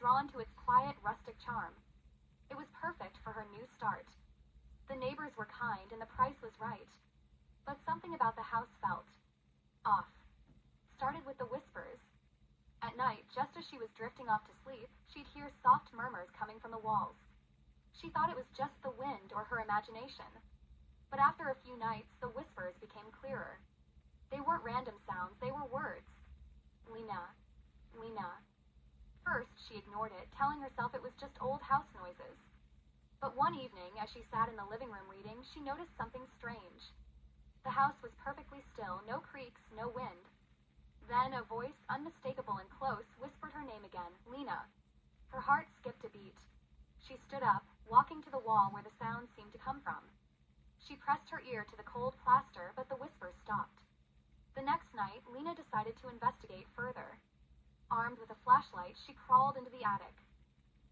drawn to its quiet, rustic charm. It was perfect for her new start. The neighbors were kind and the price was right. But something about the house felt off. Started with the whispers. At night, just as she was drifting off to sleep, she'd hear soft murmurs coming from the walls. She thought it was just the wind or her imagination. But after a few nights, the whispers became clearer. They weren't random sounds, they were words. Lena, Lena. First, she ignored it, telling herself it was just old house noises. But one evening, as she sat in the living room reading, she noticed something strange. The house was perfectly still, no creaks, no wind. Then a voice, unmistakable and close, whispered her name again, Lena. Her heart skipped a beat. She stood up, walking to the wall where the sound seemed to come from. She pressed her ear to the cold plaster, but the whispers stopped. The next night, Lena decided to investigate further. Armed with a flashlight, she crawled into the attic.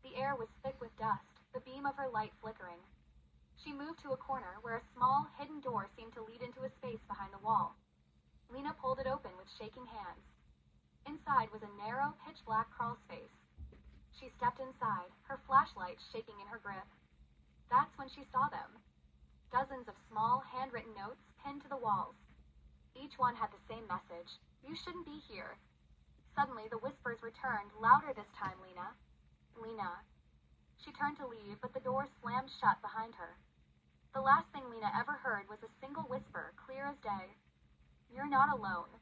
The air was thick with dust, the beam of her light flickering. She moved to a corner where a small, hidden door seemed to lead into a space behind the wall. Lena pulled it open with shaking hands. Inside was a narrow, pitch-black crawl space. She stepped inside, her flashlight shaking in her grip. That's when she saw them. Dozens of small, handwritten notes pinned to the walls. Each one had the same message. You shouldn't be here. Suddenly, the whispers returned, louder this time, Lena. Lena. She turned to leave, but the door slammed shut behind her. The last thing Lena ever heard was a single whisper, clear as day. You're not alone.